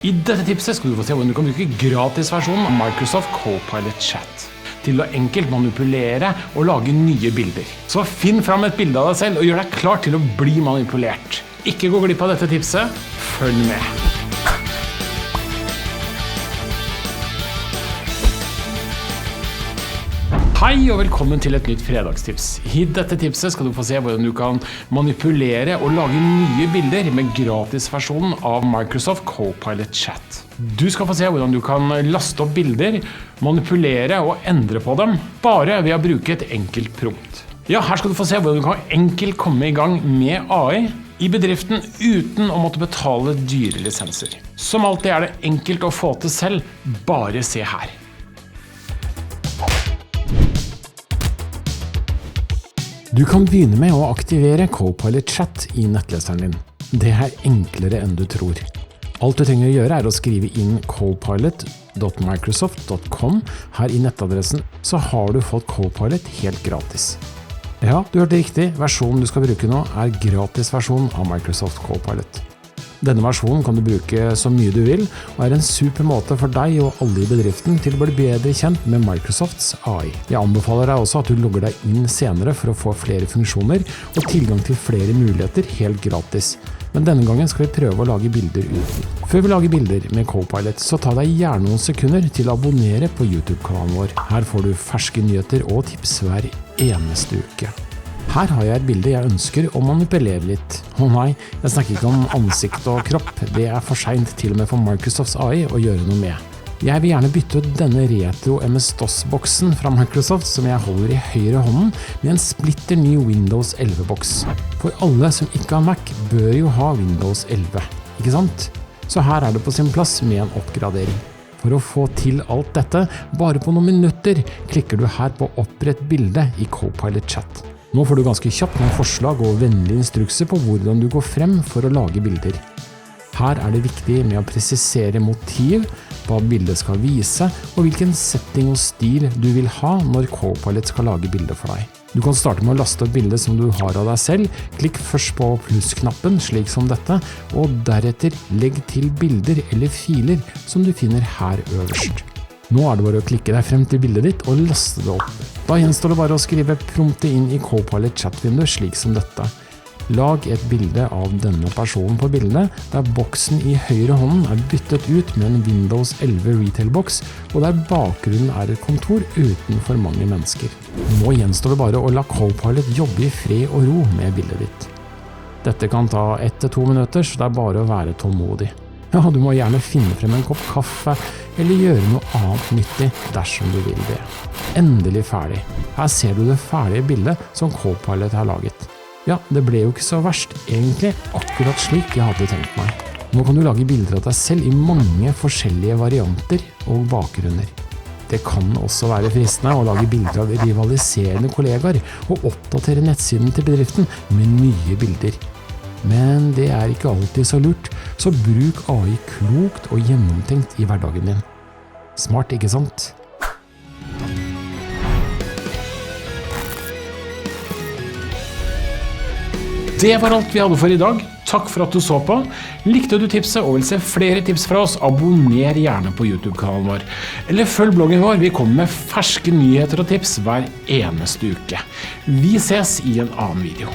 I dette tipset skal du få se hvordan du kan bruke gratisversjonen av Microsoft Copilot Chat til å enkelt manipulere og lage nye bilder. Så finn fram et bilde av deg selv og gjør deg klar til å bli manipulert. Ikke gå glipp av dette tipset, følg med. Hei og velkommen til et nytt fredagstips. I dette tipset skal du få se hvordan du kan manipulere og lage nye bilder med gratisversjonen av Microsoft Copilot Chat. Du skal få se hvordan du kan laste opp bilder, manipulere og endre på dem, bare ved å bruke et enkelt prompt. Ja, her skal du få se hvordan du kan enkelt komme i gang med AI i bedriften uten å måtte betale dyre lisenser. Som alltid er det enkelt å få til selv, bare se her. Du kan begynne med å aktivere Copilot Chat i nettleseren din. Det er enklere enn du tror. Alt du trenger å gjøre er å skrive inn copilot.microsoft.com her i nettadressen, så har du fått Copilot helt gratis. Ja, du hørte riktig. Versjonen du skal bruke nå er gratisversjonen av Microsoft Copilot. Denne versjonen kan du bruke så mye du vil, og er en super måte for deg og alle i bedriften til å bli bedre kjent med Microsofts AI. Jeg anbefaler deg også at du logger deg inn senere for å få flere funksjoner og tilgang til flere muligheter helt gratis. Men denne gangen skal vi prøve å lage bilder uten. Før vi lager bilder med Copilot, så ta deg gjerne noen sekunder til å abonnere på YouTube-kanalen vår. Her får du ferske nyheter og tips hver eneste uke. Her har jeg et bilde jeg ønsker å manipulere litt. Nei, jeg snakker ikke om ansikt og kropp. Det er for sent til og med for Microsofts AI å gjøre noe med. Jeg vil gjerne bytte ut denne retro MS-DOS-boksen fra Microsoft som jeg holder i høyre hånden med en splitter ny Windows 11-boks. For alle som ikke har Mac bør jo ha Windows 11, ikke sant? Så her er det på sin plass med en oppgradering. For å få til alt dette, bare på noen minutter, klikker du her på opprett bilde i Copilot Chat. Nå får du ganske kjapt noen forslag og vennlige instrukser på hvordan du går frem for å lage bilder. Her er det viktig med å presisere motiv, hva bildet skal vise, og hvilken setting og stil du vil ha når Copilot skal lage bilder for deg. Du kan starte med å laste opp bildet som du har av deg selv. Klikk først på pluss-knappen, slik som dette, og deretter legg til bilder eller filer som du finner her øverst. Nå er det bare å klikke deg frem til bildet ditt og laste det opp. Da gjenstår det bare å skrive promptet inn i Copilot Chat-vindu slik som dette. Lag et bilde av denne personen på bildet, der boksen i høyre hånden er byttet ut med en Windows 11 Retail-boks, og der bakgrunnen er et kontor uten for mange mennesker. Nå gjenstår det bare å la Copilot jobbe i fred og ro med bildet ditt. Dette kan ta 1 til 2 minutter, så det er bare å være tålmodig. Ja, du må gjerne finne frem en kopp kaffe, eller gjøre noe annet nyttig dersom du vil det. Endelig ferdig. Her ser du det ferdige bildet som Copilot har laget. Ja, det ble jo ikke så verst, egentlig akkurat slik jeg hadde tenkt meg. Nå kan du lage bilder av deg selv i mange forskjellige varianter og bakgrunner. Det kan også være fristende å lage bilder av rivaliserende kollegaer og oppdatere nettsiden til bedriften med nye bilder. Men det er ikke alltid så lurt, så bruk AI klokt og gjennomtenkt i hverdagen din. Smart, ikke sant? Det var alt vi hadde for i dag. Takk for at du så på. Likte du tipset og vil se flere tips fra oss, abonner gjerne på YouTube-kanalen vår. Eller følg bloggen vår, vi kommer med ferske nyheter og tips hver eneste uke. Vi ses i en annen video.